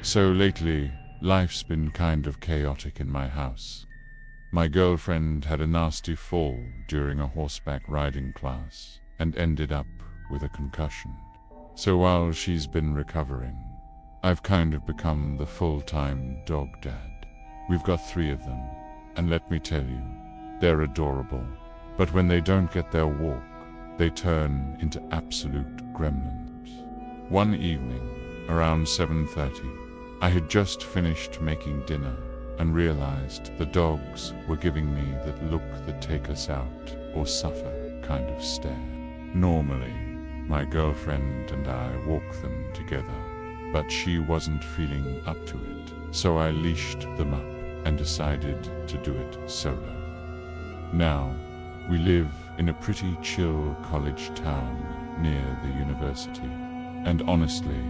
So lately, life's been kind of chaotic in my house. My girlfriend had a nasty fall during a horseback riding class and ended up with a concussion. So while she's been recovering, I've kind of become the full-time dog dad. We've got 3 of them, and let me tell you, they're adorable. But when they don't get their walk, they turn into absolute gremlins. One evening, around 7:30, I had just finished making dinner and realized the dogs were giving me that look that take us out or suffer kind of stare. Normally, my girlfriend and I walk them together, but she wasn't feeling up to it, so I leashed them up and decided to do it solo. Now, we live in a pretty chill college town near the university, and honestly,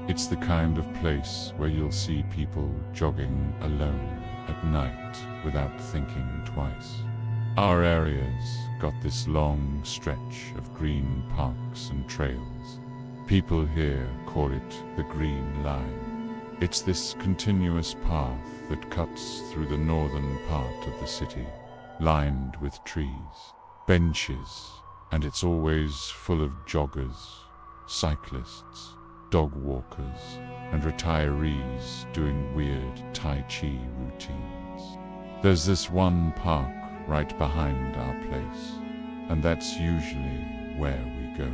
it's the kind of place where you'll see people jogging alone at night without thinking twice. Our area's got this long stretch of green parks and trails. People here call it the Green Line. It's this continuous path that cuts through the northern part of the city, lined with trees, benches, and it's always full of joggers, cyclists, dog walkers, and retirees doing weird Tai Chi routines. There's this one park right behind our place, and that's usually where we go.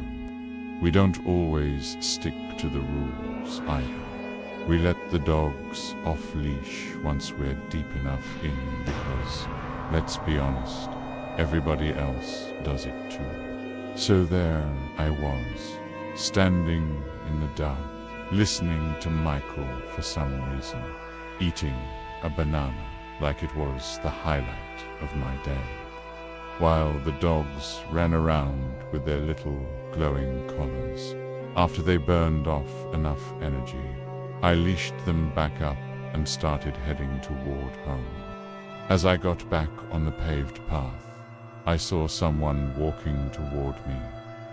We don't always stick to the rules either. We let the dogs off leash once we're deep enough in because, let's be honest, everybody else does it too. So there I was, standing in the dark, listening to Michael for some reason, eating a banana like it was the highlight of my day, while the dogs ran around with their little glowing collars. After they burned off enough energy, I leashed them back up and started heading toward home. As I got back on the paved path, I saw someone walking toward me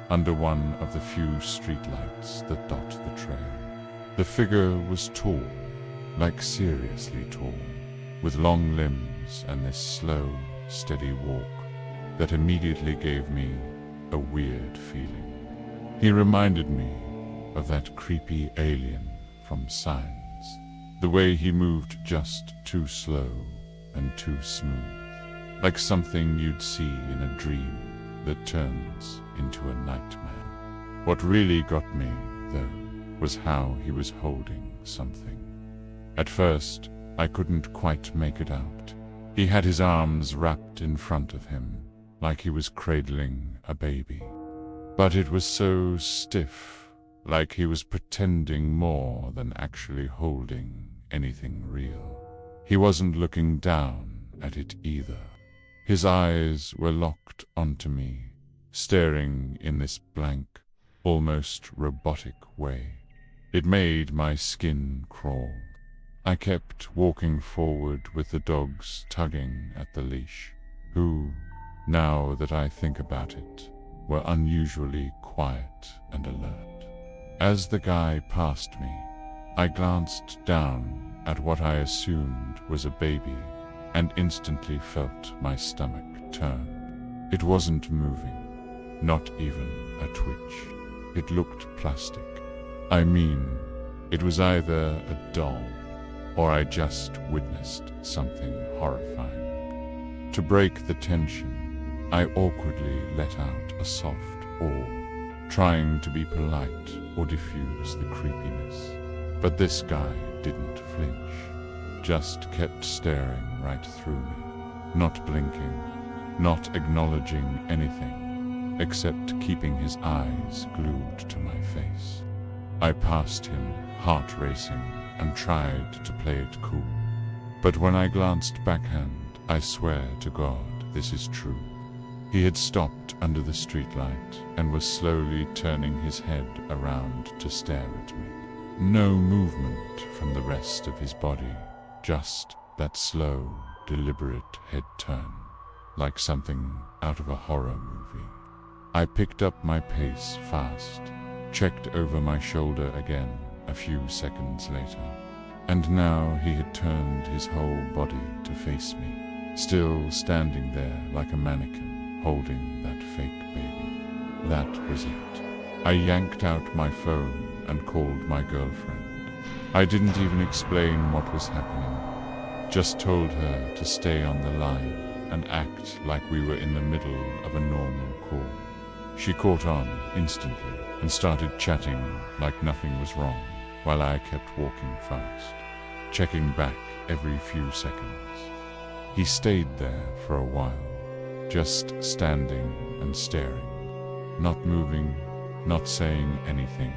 under one of the few streetlights that dot the trail. The figure was tall, like seriously tall, with long limbs and this slow, steady walk that immediately gave me a weird feeling. He reminded me of that creepy alien from Signs, the way he moved just too slow and too smooth, like something you'd see in a dream that turns into a nightmare. What really got me, though, was how he was holding something. At first, I couldn't quite make it out. He had his arms wrapped in front of him, like he was cradling a baby. But it was so stiff, like he was pretending more than actually holding anything real. He wasn't looking down at it either. His eyes were locked onto me, staring in this blank, almost robotic way. It made my skin crawl. I kept walking forward with the dogs tugging at the leash, who, now that I think about it, were unusually quiet and alert. As the guy passed me, I glanced down at what I assumed was a baby and instantly felt my stomach turn. It wasn't moving, not even a twitch. It looked plastic. I mean, it was either a doll or I just witnessed something horrifying. To break the tension, I awkwardly let out a soft "aw," trying to be polite or diffuse the creepiness. But this guy didn't flinch, just kept staring right through me, not blinking, not acknowledging anything, except keeping his eyes glued to my face. I passed him, heart racing, and tried to play it cool. But when I glanced backhand, I swear to God this is true. He had stopped under the streetlight and was slowly turning his head around to stare at me. No movement from the rest of his body, just that slow, deliberate head turn, like something out of a horror movie. I picked up my pace fast, checked over my shoulder again a few seconds later, And now he had turned his whole body to face me, still standing there like a mannequin, holding that fake baby. That was it. I yanked out my phone and called my girlfriend. I didn't even explain what was happening, just told her to stay on the line and act like we were in the middle of a normal call. She caught on instantly and started chatting like nothing was wrong, while I kept walking fast, checking back every few seconds. He stayed there for a while, just standing and staring, not moving, not saying anything,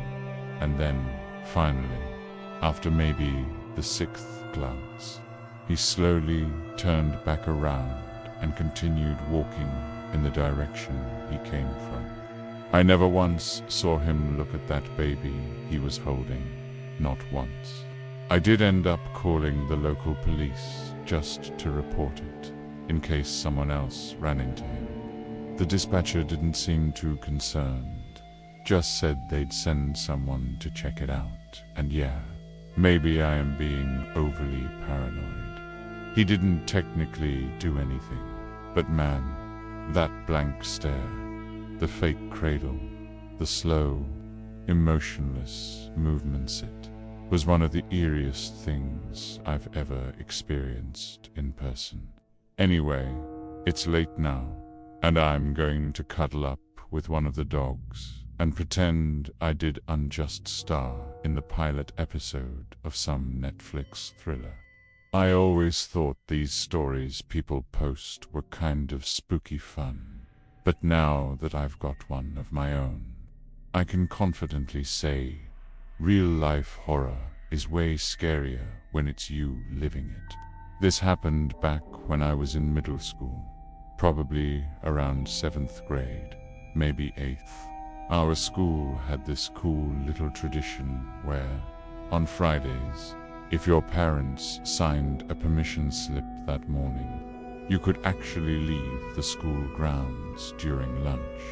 and then, finally, after maybe the 6th glance, he slowly turned back around and continued walking in the direction he came from. I never once saw him look at that baby he was holding, not once. I did end up calling the local police just to report it, in case someone else ran into him. The dispatcher didn't seem too concerned, just said they'd send someone to check it out, and yeah, maybe I am being overly paranoid. He didn't technically do anything, but man, that blank stare, the fake cradle, the slow, emotionless movements, it was one of the eeriest things I've ever experienced in person. Anyway, it's late now, and I'm going to cuddle up with one of the dogs and pretend I did unjust star in the pilot episode of some Netflix thriller. I always thought these stories people post were kind of spooky fun, but now that I've got one of my own, I can confidently say real-life horror is way scarier when it's you living it. This happened back when I was in middle school, probably around 7th grade, maybe 8th. Our school had this cool little tradition where, on Fridays, if your parents signed a permission slip that morning, you could actually leave the school grounds during lunch.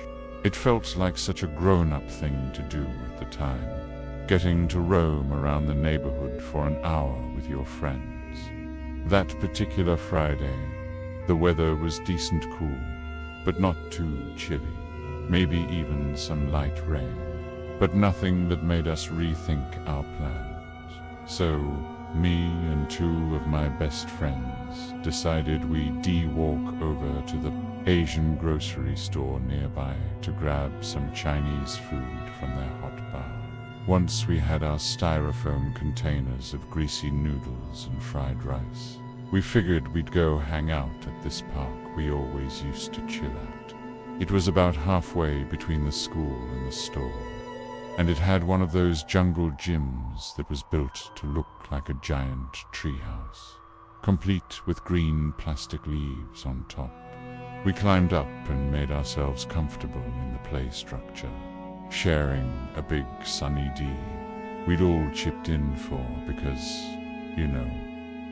It felt like such a grown-up thing to do at the time, getting to roam around the neighborhood for an hour with your friends. That particular Friday, the weather was decent cool, but not too chilly. Maybe even some light rain, but nothing that made us rethink our plans. So, me and 2 of my best friends decided we'd walk over to the Asian grocery store nearby to grab some Chinese food from their hot bar. Once we had our styrofoam containers of greasy noodles and fried rice, we figured we'd go hang out at this park we always used to chill at. It was about halfway between the school and the store, and it had one of those jungle gyms that was built to look like a giant treehouse, complete with green plastic leaves on top. We climbed up and made ourselves comfortable in the play structure, sharing a big sunny D we'd all chipped in for because, you know,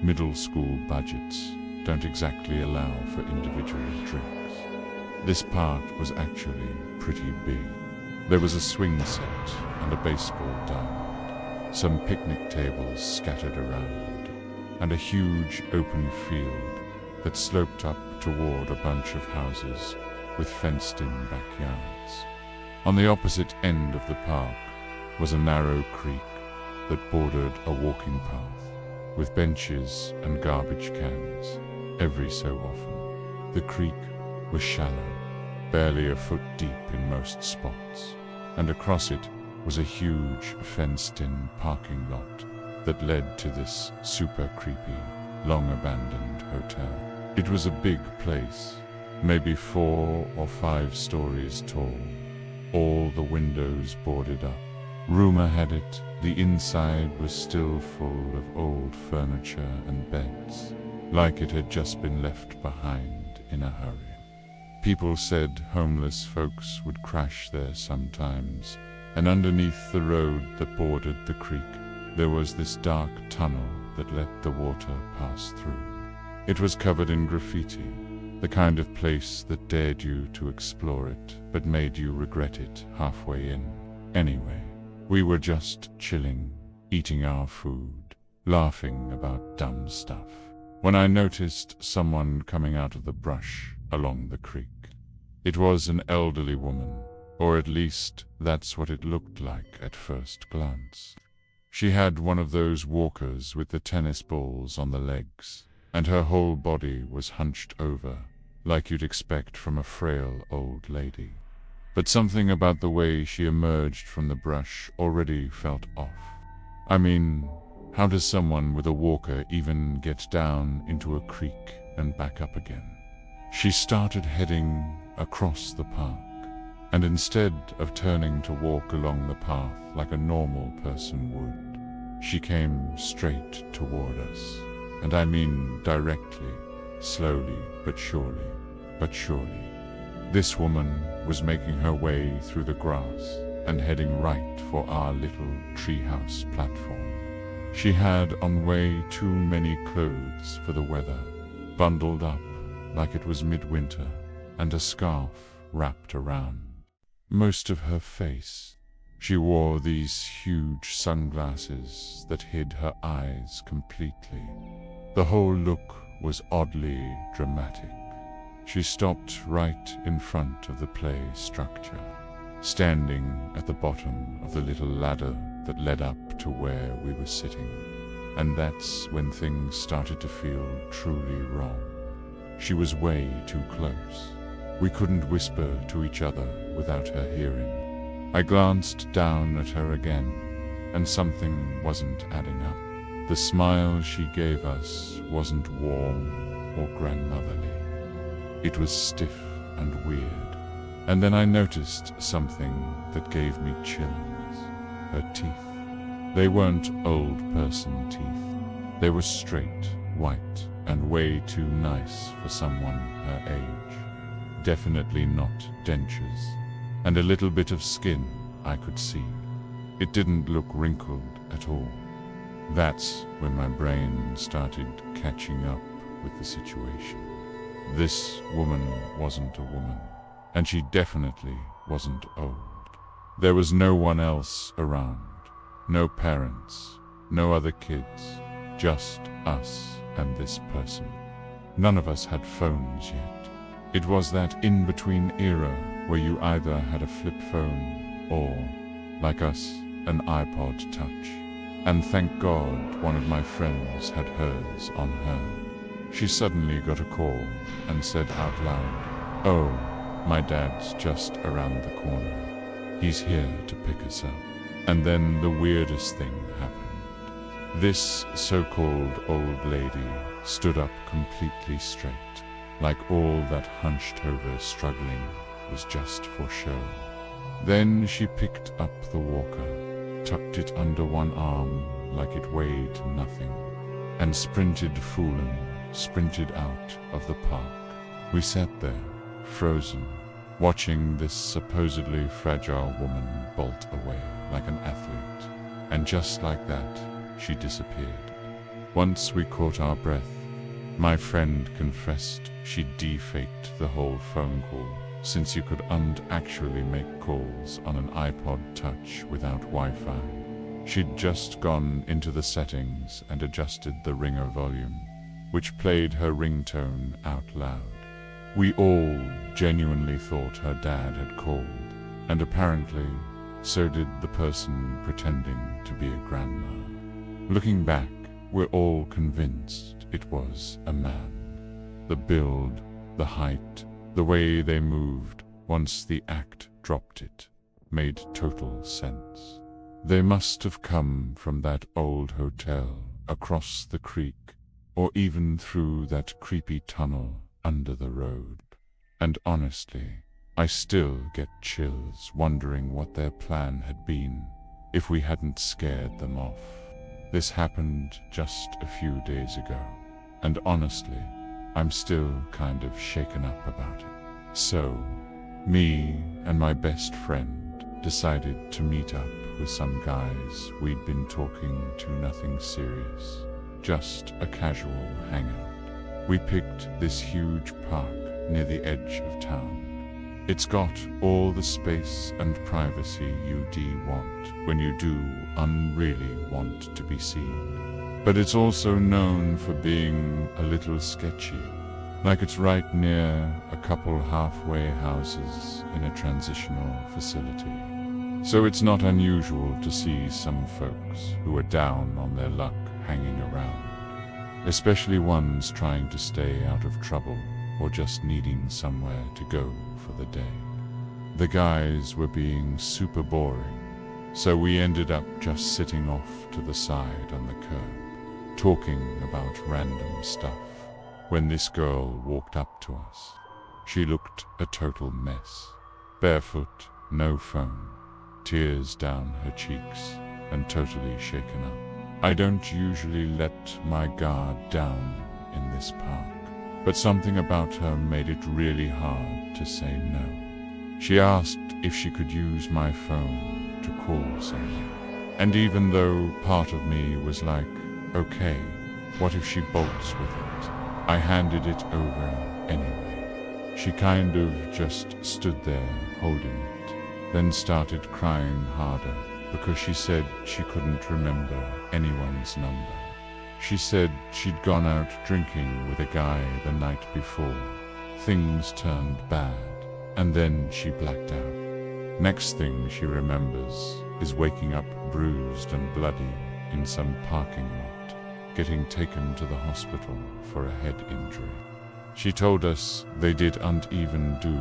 middle school budgets don't exactly allow for individual drinks. This part was actually pretty big. There was a swing set and a baseball diamond, some picnic tables scattered around, and a huge open field that sloped up toward a bunch of houses with fenced-in backyards. On the opposite end of the park was a narrow creek that bordered a walking path with benches and garbage cans every so often. The creek was shallow, barely a foot deep in most spots, and across it was a huge fenced-in parking lot that led to this super creepy, long-abandoned hotel. It was a big place, maybe 4 or 5 stories tall, all the windows boarded up. Rumor had it the inside was still full of old furniture and beds, like it had just been left behind in a hurry. People said homeless folks would crash there sometimes, and underneath the road that bordered the creek, there was this dark tunnel that let the water pass through. It was covered in graffiti, the kind of place that dared you to explore it, but made you regret it halfway in. Anyway, we were just chilling, eating our food, laughing about dumb stuff, when I noticed someone coming out of the brush along the creek. It was an elderly woman, or at least that's what it looked like at first glance. She had one of those walkers with the tennis balls on the legs, and her whole body was hunched over, like you'd expect from a frail old lady. But something about the way she emerged from the brush already felt off. I mean, how does someone with a walker even get down into a creek and back up again? She started heading across the park, and instead of turning to walk along the path like a normal person would, she came straight toward us. And I mean directly, slowly but surely. This woman was making her way through the grass and heading right for our little treehouse platform. She had on way too many clothes for the weather, bundled up like it was midwinter, and a scarf wrapped around most of her face. She wore these huge sunglasses that hid her eyes completely. The whole look was oddly dramatic. She stopped right in front of the play structure, standing at the bottom of the little ladder that led up to where we were sitting. And that's when things started to feel truly wrong. She was way too close. We couldn't whisper to each other without her hearing. I glanced down at her again, and something wasn't adding up. The smile she gave us wasn't warm or grandmotherly. It was stiff and weird. And then I noticed something that gave me chills. Her teeth. They weren't old person teeth. They were straight, white, and way too nice for someone her age. Definitely not dentures. And a little bit of skin I could see. It didn't look wrinkled at all. That's when my brain started catching up with the situation. This woman wasn't a woman, and she definitely wasn't old. There was no one else around, no parents, no other kids, just us and this person. None of us had phones yet. It was that in-between era where you either had a flip phone or, like us, an iPod Touch. And thank God one of my friends had hers on her. She suddenly got a call and said out loud, "Oh, my dad's just around the corner. He's here to pick us up." And then the weirdest thing happened. This so-called old lady stood up completely straight, like all that hunched-over struggling was just for show. Then she picked up the walker, tucked it under one arm like it weighed nothing, and sprinted out of the park. We sat there, frozen, watching this supposedly fragile woman bolt away like an athlete. And just like that, she disappeared. Once we caught our breath, my friend confessed she defaked the whole phone call, since you could actually make calls on an iPod Touch without Wi-Fi. She'd just gone into the settings and adjusted the ringer volume, which played her ringtone out loud. We all genuinely thought her dad had called, and apparently so did the person pretending to be a grandma. Looking back, we're all convinced it was a man. The build, the height, the way they moved once the act dropped it, made total sense. They must have come from that old hotel across the creek, or even through that creepy tunnel under the road. And honestly, I still get chills wondering what their plan had been if we hadn't scared them off. This happened just a few days ago, and honestly, I'm still kind of shaken up about it. So, me and my best friend decided to meet up with some guys we'd been talking to. Nothing serious, just a casual hangout. We picked this huge park near the edge of town. It's got all the space and privacy you want when you do unreally want to be seen. but it's also known for being a little sketchy, like it's right near a couple halfway houses in a transitional facility. So it's not unusual to see some folks who are down on their luck hanging around, especially ones trying to stay out of trouble or just needing somewhere to go for the day. The guys were being super boring, so we ended up just sitting off to the side on the curb, talking about random stuff, when this girl walked up to us. She looked a total mess. Barefoot, no phone, tears down her cheeks, and totally shaken up. I don't usually let my guard down in this park, but something about her made it really hard to say no. She asked if she could use my phone to call someone. And even though part of me was like, okay, what if she bolts with it? I handed it over anyway. She kind of just stood there holding it, then started crying harder because she said she couldn't remember anyone's number. She said she'd gone out drinking with a guy the night before. Things turned bad, and then she blacked out. Next thing she remembers is waking up bruised and bloody in some parking lot, getting taken to the hospital for a head injury. She told us they didn't even do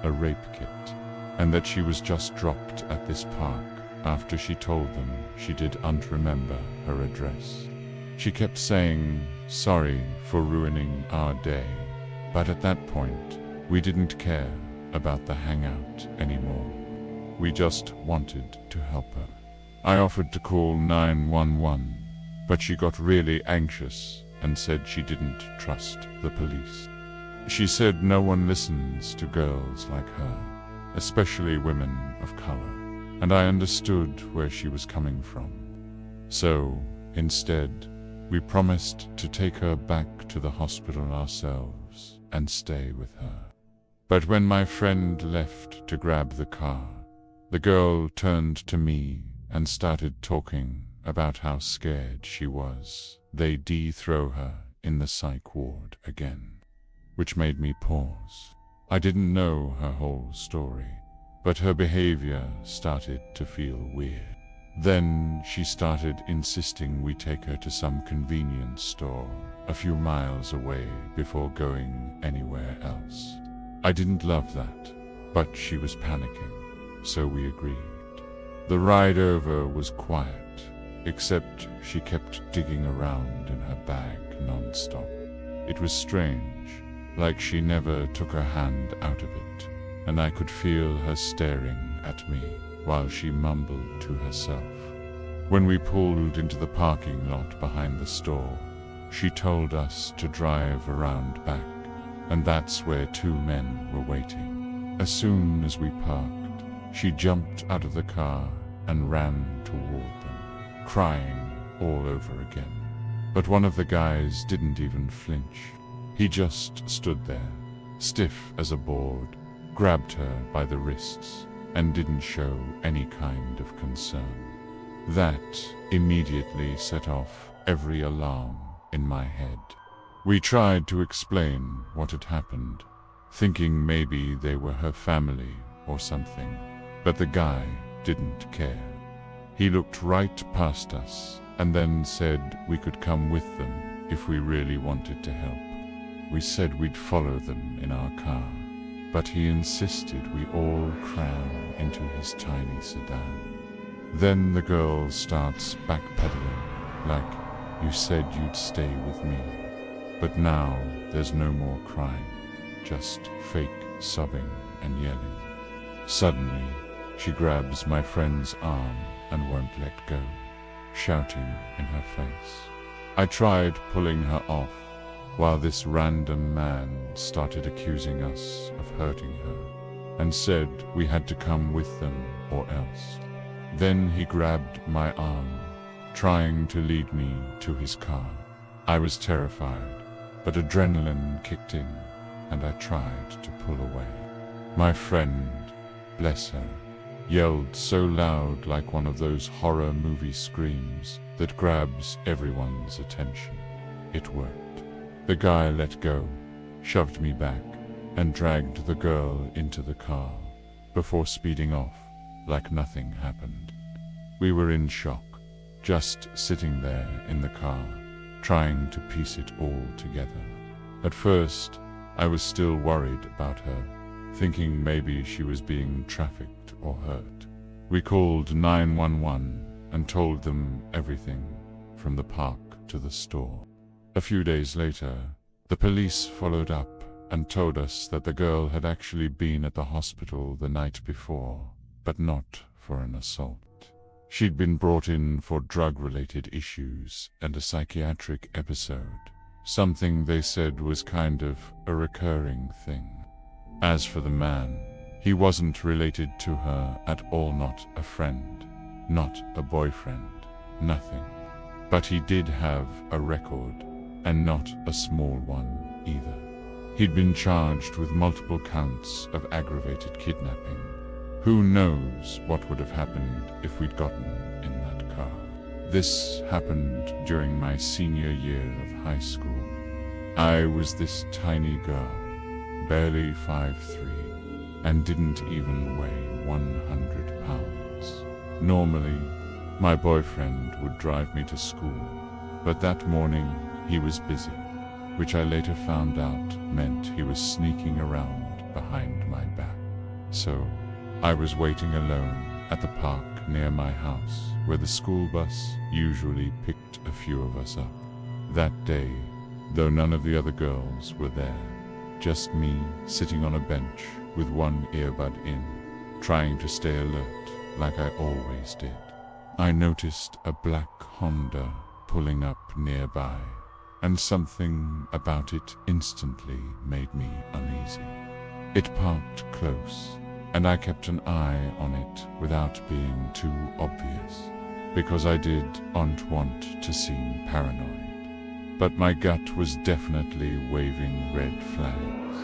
a rape kit, and that she was just dropped at this park after she told them she didn't remember her address. She kept saying sorry for ruining our day, but at that point, we didn't care about the hangout anymore. We just wanted to help her. I offered to call 911, but she got really anxious and said she didn't trust the police. She said no one listens to girls like her, especially women of color, and I understood where she was coming from. So, instead, we promised to take her back to the hospital ourselves and stay with her. But when my friend left to grab the car, the girl turned to me and started talking about how scared she was they'd throw her in the psych ward again, which made me pause. I didn't know her whole story, but her behavior started to feel weird. Then she started insisting we take her to some convenience store a few miles away before going anywhere else. I didn't love that, but she was panicking, so we agreed. The ride over was quiet, except she kept digging around in her bag non-stop. It was strange, like she never took her hand out of it, and I could feel her staring at me while she mumbled to herself. When we pulled into the parking lot behind the store, she told us to drive around back, and that's where two men were waiting. As soon as we parked, she jumped out of the car and ran toward them, crying all over again. But one of the guys didn't even flinch. He just stood there, stiff as a board, grabbed her by the wrists, and didn't show any kind of concern. That immediately set off every alarm in my head. We tried to explain what had happened, thinking maybe they were her family or something, but the guy didn't care. He looked right past us and then said we could come with them if we really wanted to help. We said we'd follow them in our car, but he insisted we all cram into his tiny sedan. Then the girl starts backpedaling, like, you said you'd stay with me. But now there's no more crying, just fake sobbing and yelling. Suddenly, she grabs my friend's arm and won't let go, shouting in her face. I tried pulling her off, while this random man started accusing us of hurting her, and said we had to come with them or else. Then he grabbed my arm, trying to lead me to his car. I was terrified, but adrenaline kicked in, and I tried to pull away. My friend, bless her, yelled so loud like one of those horror movie screams that grabs everyone's attention. It worked. The guy let go, shoved me back, and dragged the girl into the car before speeding off like nothing happened. We were in shock, just sitting there in the car, trying to piece it all together. At first, I was still worried about her, thinking maybe she was being trafficked or hurt. We called 911 and told them everything, from the park to the store. A few days later, the police followed up and told us that the girl had actually been at the hospital the night before, but not for an assault. She'd been brought in for drug-related issues and a psychiatric episode, something they said was kind of a recurring thing. As for the man, he wasn't related to her at all, not a friend, not a boyfriend, nothing. But he did have a record, and not a small one either. He'd been charged with multiple counts of aggravated kidnapping. Who knows what would have happened if we'd gotten in that car. This happened during my senior year of high school. I was this tiny girl, barely 5'3", and didn't even weigh 100 pounds. Normally, my boyfriend would drive me to school, but that morning he was busy, which I later found out meant he was sneaking around behind my back. So, I was waiting alone at the park near my house, where the school bus usually picked a few of us up. That day, though none of the other girls were there, just me sitting on a bench with one earbud in, trying to stay alert like I always did. I noticed a black Honda pulling up nearby, and something about it instantly made me uneasy. It parked close, and I kept an eye on it without being too obvious, because I didn't want to seem paranoid. But my gut was definitely waving red flags.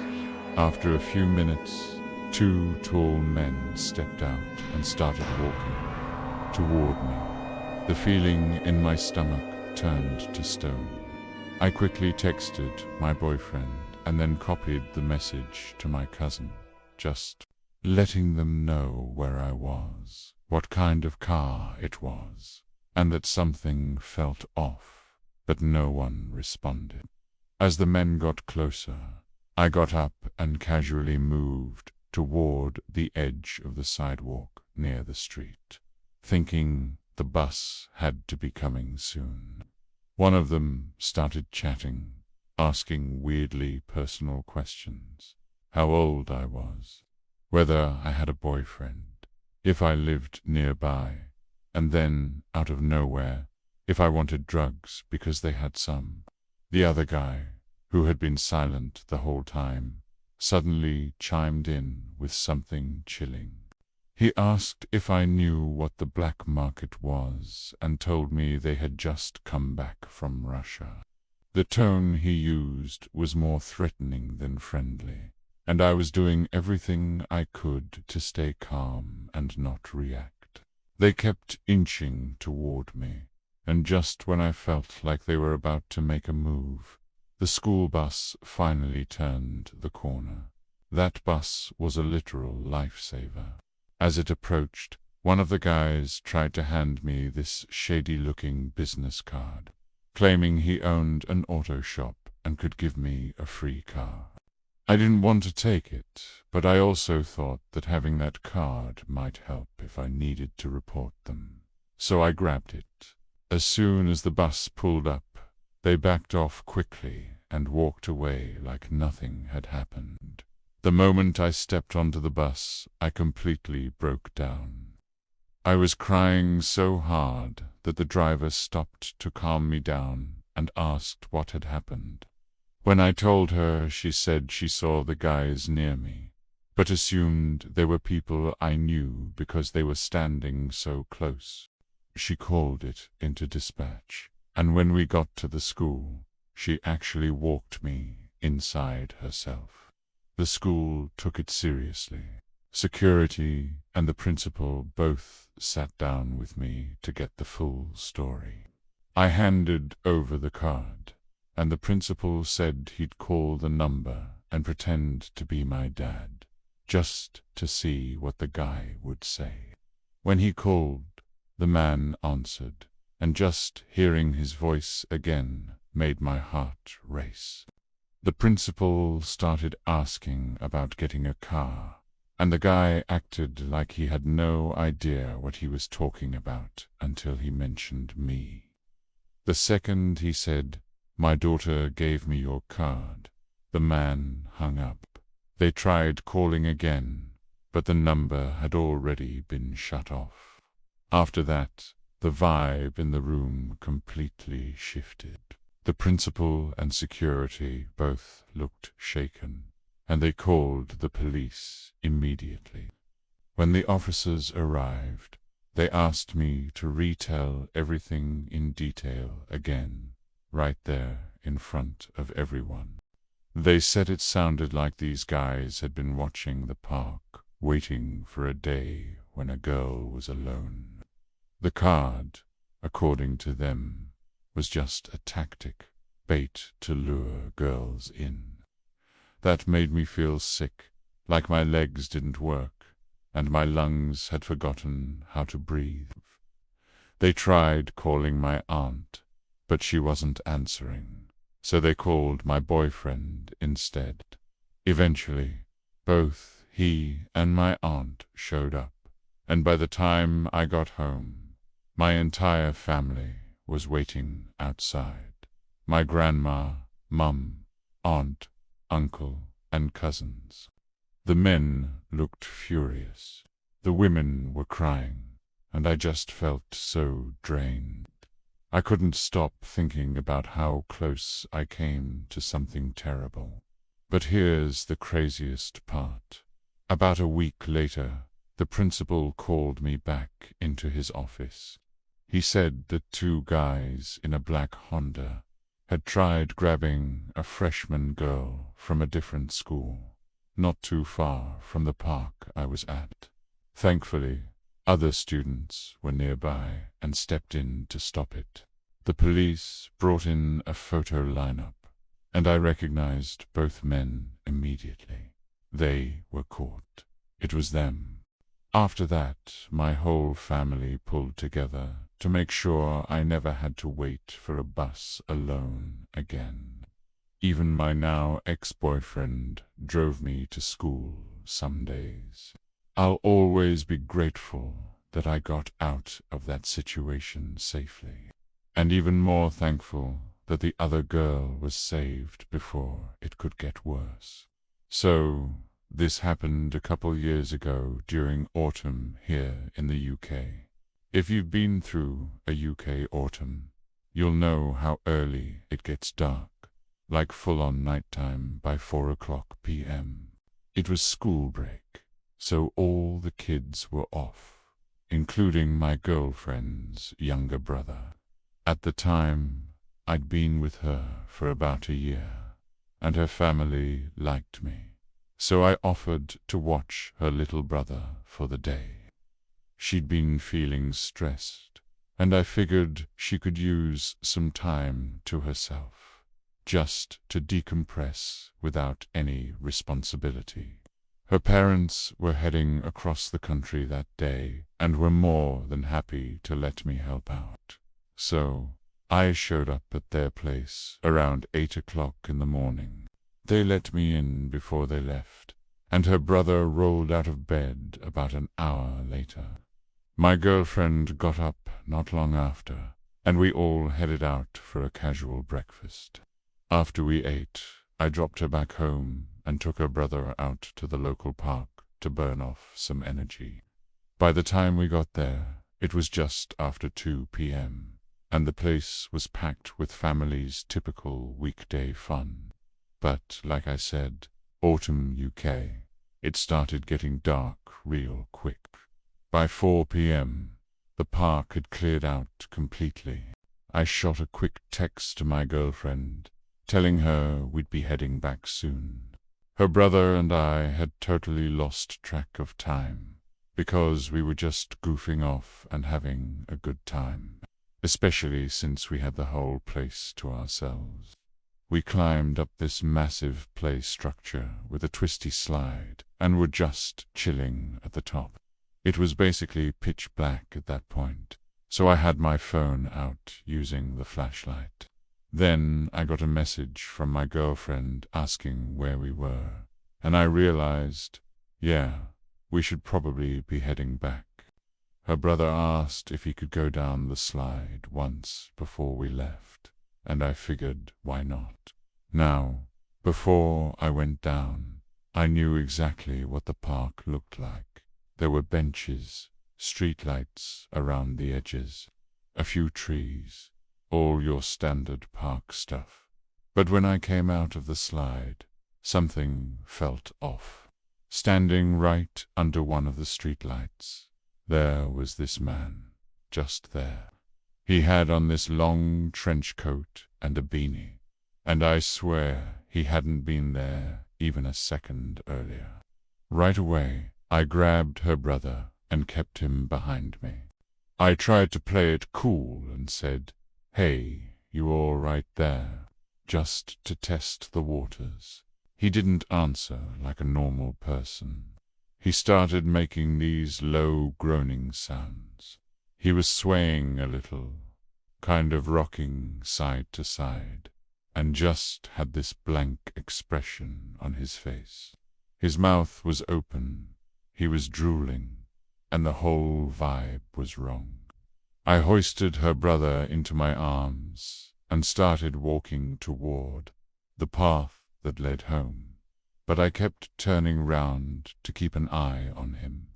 After a few minutes, two tall men stepped out and started walking toward me. The feeling in my stomach turned to stone. I quickly texted my boyfriend and then copied the message to my cousin, just letting them know where I was, what kind of car it was, and that something felt off, but no one responded. As the men got closer, I got up and casually moved toward the edge of the sidewalk near the street, thinking the bus had to be coming soon. One of them started chatting, asking weirdly personal questions. How old I was, whether I had a boyfriend, if I lived nearby, and then, out of nowhere, if I wanted drugs because they had some. The other guy, who had been silent the whole time, suddenly chimed in with something chilling. He asked if I knew what the black market was and told me they had just come back from Russia. The tone he used was more threatening than friendly, and I was doing everything I could to stay calm and not react. They kept inching toward me, and just when I felt like they were about to make a move, the school bus finally turned the corner. That bus was a literal lifesaver. As it approached, one of the guys tried to hand me this shady-looking business card, claiming he owned an auto shop and could give me a free car. I didn't want to take it, but I also thought that having that card might help if I needed to report them. So I grabbed it. As soon as the bus pulled up, they backed off quickly and walked away like nothing had happened. The moment I stepped onto the bus, I completely broke down. I was crying so hard that the driver stopped to calm me down and asked what had happened. When I told her, she said she saw the guys near me, but assumed they were people I knew because they were standing so close. She called it into dispatch, and when we got to the school, she actually walked me inside herself. The school took it seriously, Security and the principal both sat down with me to get the full story. I handed over the card, and the principal said he'd call the number and pretend to be my dad, just to see what the guy would say. When he called, the man answered, and just hearing his voice again made my heart race. The principal started asking about getting a car, and the guy acted like he had no idea what he was talking about until he mentioned me. The second he said, "My daughter gave me your card," the man hung up. They tried calling again, but the number had already been shut off. After that, the vibe in the room completely shifted. The principal and security both looked shaken, and they called the police immediately. When the officers arrived, they asked me to retell everything in detail again, right there in front of everyone. They said it sounded like these guys had been watching the park, waiting for a day when a girl was alone. The card, according to them, was just a tactic, bait to lure girls in. That made me feel sick, like my legs didn't work, and my lungs had forgotten how to breathe. They tried calling my aunt, but she wasn't answering, so they called my boyfriend instead. Eventually, both he and my aunt showed up, and by the time I got home, my entire family was waiting outside. My grandma, mum, aunt, uncle, and cousins. The men looked furious. The women were crying, and I just felt so drained. I couldn't stop thinking about how close I came to something terrible. But here's the craziest part. About a week later, the principal called me back into his office. He said that two guys in a black Honda had tried grabbing a freshman girl from a different school, not too far from the park I was at. Thankfully, other students were nearby and stepped in to stop it. The police brought in a photo lineup, and I recognized both men immediately. They were caught. It was them. After that, my whole family pulled together to make sure I never had to wait for a bus alone again. Even my now ex-boyfriend drove me to school some days. I'll always be grateful that I got out of that situation safely, and even more thankful that the other girl was saved before it could get worse. So, this happened a couple years ago during autumn here in the UK. If you've been through a UK autumn, you'll know how early it gets dark, like full-on nighttime by 4 p.m. It was school break, so all the kids were off, including my girlfriend's younger brother. At the time, I'd been with her for about a year, and her family liked me, so I offered to watch her little brother for the day. She'd been feeling stressed, and I figured she could use some time to herself, just to decompress without any responsibility. Her parents were heading across the country that day and were more than happy to let me help out. So, I showed up at their place around 8 o'clock in the morning. They let me in before they left, and her brother rolled out of bed about an hour later. My girlfriend got up not long after, and we all headed out for a casual breakfast. After we ate, I dropped her back home and took her brother out to the local park to burn off some energy. By the time we got there, it was just after 2 p.m., and the place was packed with family's typical weekday fun. But, like I said, autumn UK, it started getting dark real quick. By 4 p.m., the park had cleared out completely. I shot a quick text to my girlfriend, telling her we'd be heading back soon. Her brother and I had totally lost track of time, because we were just goofing off and having a good time, especially since we had the whole place to ourselves. We climbed up this massive play structure with a twisty slide and were just chilling at the top. It was basically pitch black at that point, so I had my phone out using the flashlight. Then I got a message from my girlfriend asking where we were, and I realized, yeah, we should probably be heading back. Her brother asked if he could go down the slide once before we left, and I figured why not. Now, before I went down, I knew exactly what the park looked like. There were benches, streetlights around the edges, a few trees, all your standard park stuff. But when I came out of the slide, something felt off. Standing right under one of the streetlights, there was this man, just there. He had on this long trench coat and a beanie, and I swear he hadn't been there even a second earlier. Right away, I grabbed her brother and kept him behind me. I tried to play it cool and said, "Hey, you all right there?" just to test the waters. He didn't answer like a normal person. He started making these low groaning sounds. He was swaying a little, kind of rocking side to side, and just had this blank expression on his face. His mouth was open, he was drooling, and the whole vibe was wrong. I hoisted her brother into my arms and started walking toward the path that led home, but I kept turning round to keep an eye on him.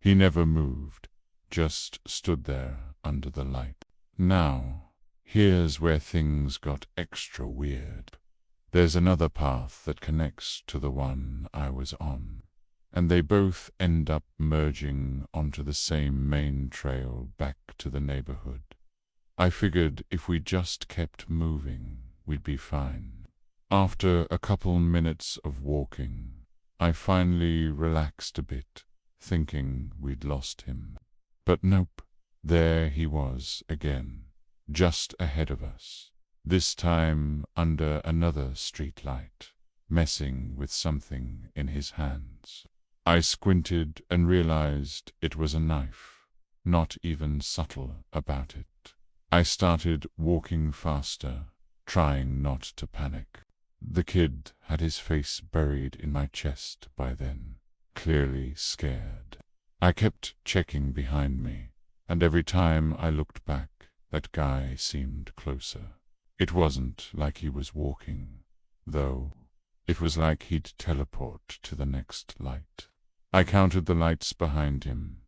He never moved, just stood there under the light. Now, here's where things got extra weird. There's another path that connects to the one I was on, and they both end up merging onto the same main trail back to the neighborhood. I figured if we just kept moving, we'd be fine. After a couple minutes of walking, I finally relaxed a bit, thinking we'd lost him. But nope, there he was again, just ahead of us, this time under another streetlight, messing with something in his hands. I squinted and realized it was a knife, not even subtle about it. I started walking faster, trying not to panic. The kid had his face buried in my chest by then, clearly scared. I kept checking behind me, and every time I looked back, that guy seemed closer. It wasn't like he was walking, though. It was like he'd teleport to the next light. I counted the lights behind him,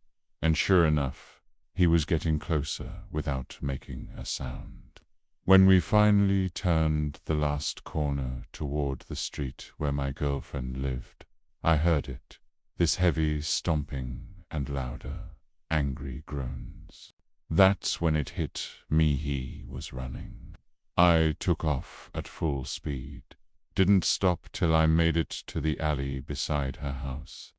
and sure enough, he was getting closer without making a sound. When we finally turned the last corner toward the street where my girlfriend lived, I heard it, this heavy stomping and louder, angry groans. That's when it hit me he was running. I took off at full speed, didn't stop till I made it to the alley beside her house.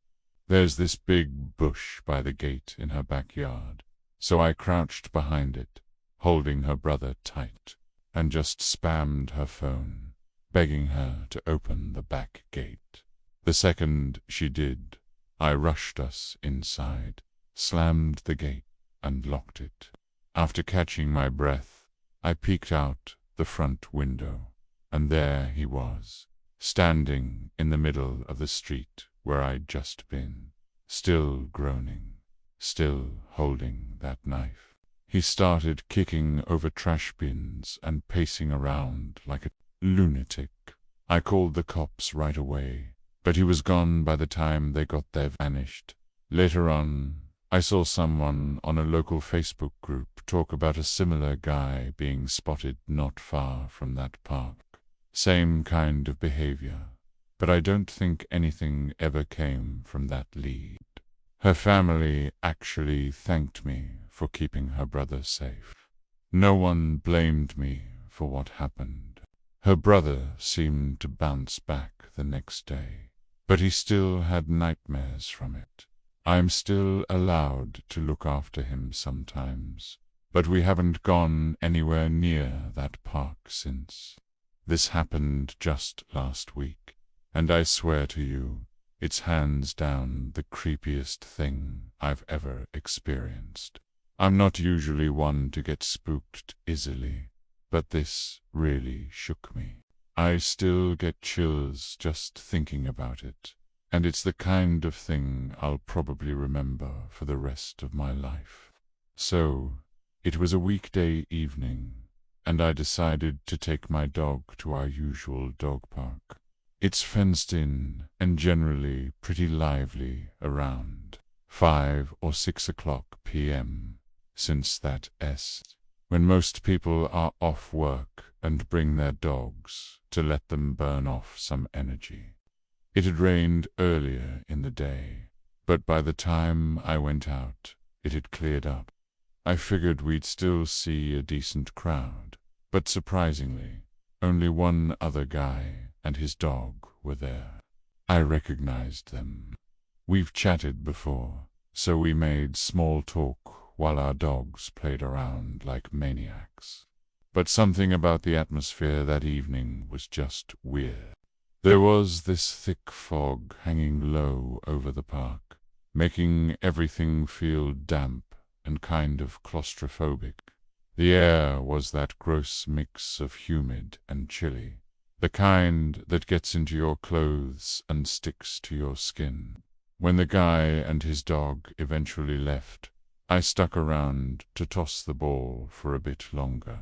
There's this big bush by the gate in her backyard, so I crouched behind it, holding her brother tight, and just spammed her phone, begging her to open the back gate. The second she did, I rushed us inside, slammed the gate, and locked it. After catching my breath, I peeked out the front window, and there he was, standing in the middle of the street where I'd just been, still groaning, still holding that knife. He started kicking over trash bins and pacing around like a lunatic. I called the cops right away, but he was gone by the time they got there. Vanished. Later on, I saw someone on a local Facebook group talk about a similar guy being spotted not far from that park. Same kind of behavior, but I don't think anything ever came from that lead. Her family actually thanked me for keeping her brother safe. No one blamed me for what happened. Her brother seemed to bounce back the next day, but he still had nightmares from it. I'm still allowed to look after him sometimes, but we haven't gone anywhere near that park since. This happened just last week, and I swear to you, it's hands down the creepiest thing I've ever experienced. I'm not usually one to get spooked easily, but this really shook me. I still get chills just thinking about it, and it's the kind of thing I'll probably remember for the rest of my life. So, it was a weekday evening, and I decided to take my dog to our usual dog park. It's fenced in and generally pretty lively around 5 or 6 o'clock p.m., since that's when most people are off work and bring their dogs to let them burn off some energy. It had rained earlier in the day, but by the time I went out, it had cleared up. I figured we'd still see a decent crowd, but surprisingly, only one other guy and his dog were there. I recognized them. We've chatted before, so we made small talk while our dogs played around like maniacs. But something about the atmosphere that evening was just weird. There was this thick fog hanging low over the park, making everything feel damp and kind of claustrophobic. The air was that gross mix of humid and chilly, the kind that gets into your clothes and sticks to your skin. When the guy and his dog eventually left, I stuck around to toss the ball for a bit longer,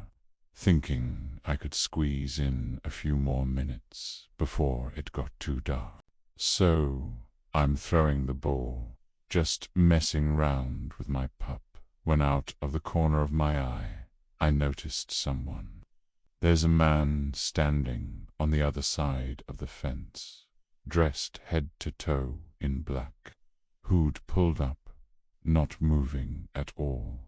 thinking I could squeeze in a few more minutes before it got too dark. So, I'm throwing the ball, just messing round with my pup, when out of the corner of my eye, I noticed someone. There's a man standing on the other side of the fence, dressed head to toe in black, who'd pulled up, not moving at all,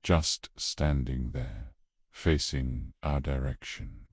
just standing there, facing our direction.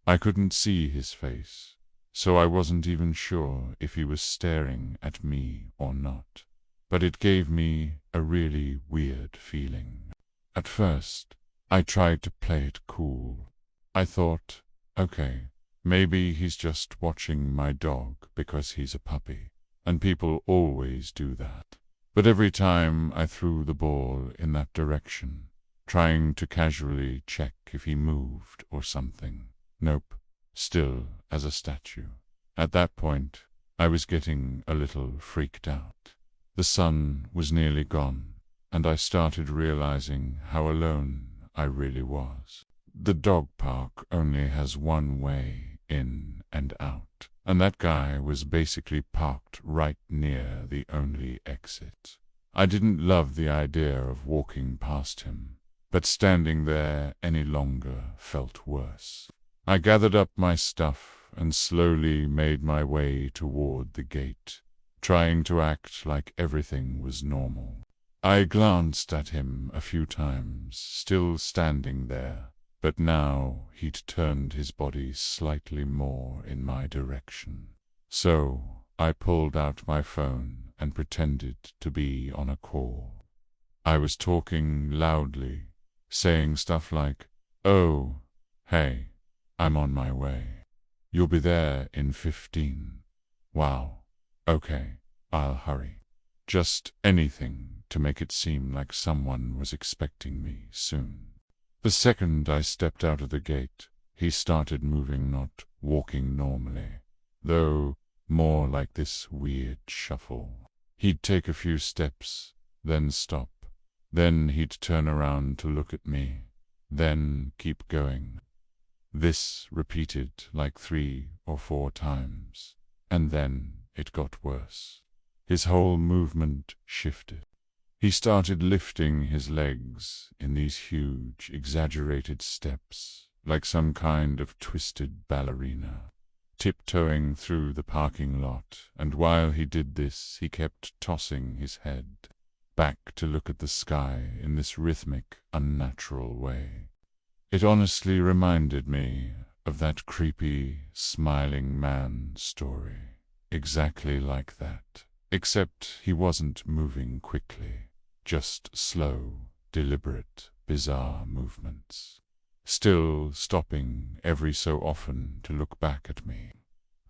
I couldn't see his face, so I wasn't even sure if he was staring at me or not, but it gave me a really weird feeling. At first, I tried to play it cool. I thought, okay, maybe he's just watching my dog because he's a puppy, and people always do that. But every time I threw the ball in that direction, trying to casually check if he moved or something, nope, still as a statue. At that point, I was getting a little freaked out. The sun was nearly gone, and I started realizing how alone I really was. The dog park only has one way in and out, and that guy was basically parked right near the only exit. I didn't love the idea of walking past him, but standing there any longer felt worse. I gathered up my stuff and slowly made my way toward the gate, trying to act like everything was normal. I glanced at him a few times, still standing there, but now he'd turned his body slightly more in my direction. So I pulled out my phone and pretended to be on a call. I was talking loudly, saying stuff like, "Oh, hey, I'm on my way. You'll be there in 15. Wow. Okay, I'll hurry." Just anything to make it seem like someone was expecting me soon. The second I stepped out of the gate, he started moving, not walking normally, though more like this weird shuffle. He'd take a few steps, then stop. Then he'd turn around to look at me, then keep going. This repeated like 3 or 4 times, and then it got worse. His whole movement shifted. He started lifting his legs in these huge, exaggerated steps, like some kind of twisted ballerina, tiptoeing through the parking lot, and while he did this, he kept tossing his head back to look at the sky in this rhythmic, unnatural way. It honestly reminded me of that creepy, smiling man story. exactly like that. Except he wasn't moving quickly, just slow, deliberate, bizarre movements. Still stopping every so often to look back at me.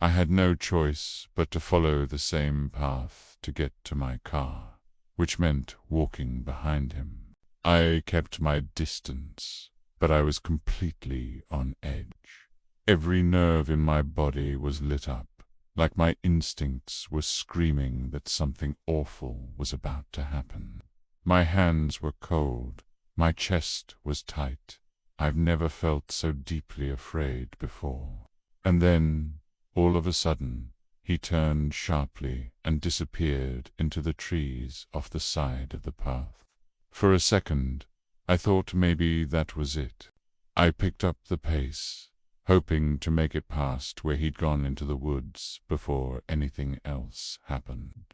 I had no choice but to follow the same path to get to my car, which meant walking behind him. I kept my distance, but I was completely on edge. Every nerve in my body was lit up, like my instincts were screaming that something awful was about to happen. My hands were cold, my chest was tight. I've never felt so deeply afraid before. And then, all of a sudden, he turned sharply and disappeared into the trees off the side of the path. For a second, I thought maybe that was it. I picked up the pace, hoping to make it past where he'd gone into the woods before anything else happened.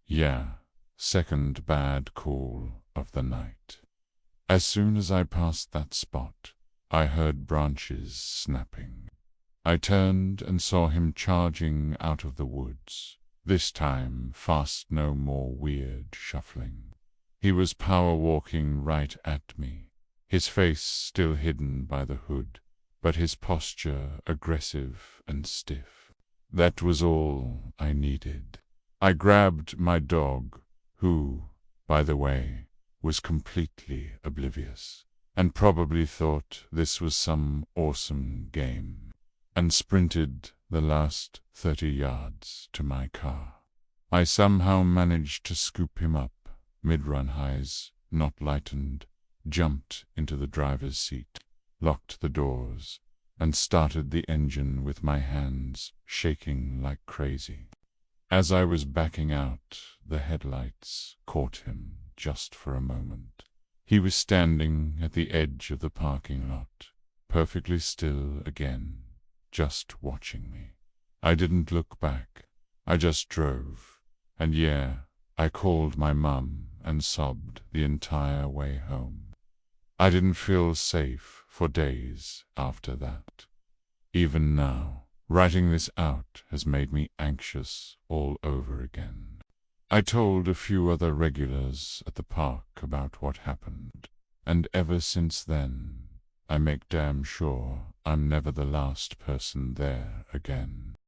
Yeah, second bad call of the night. As soon as I passed that spot, I heard branches snapping. I turned and saw him charging out of the woods, this time fast, no more weird shuffling. He was power walking right at me, his face still hidden by the hood, but his posture aggressive and stiff. That was all I needed. I grabbed my dog, who, by the way, was completely oblivious, and probably thought this was some awesome game, and sprinted the last 30 yards to my car. I somehow managed to scoop him up, mid-run highs, not lightened, jumped into the driver's seat, locked the doors, and started the engine with my hands shaking like crazy. As I was backing out, the headlights caught him just for a moment. He was standing at the edge of the parking lot, perfectly still again, just watching me. I didn't look back. I just drove. And yeah, I called my mum and sobbed the entire way home. I didn't feel safe for days after that. Even now, writing this out has made me anxious all over again. I told a few other regulars at the park about what happened, and ever since then, I make damn sure I'm never the last person there again.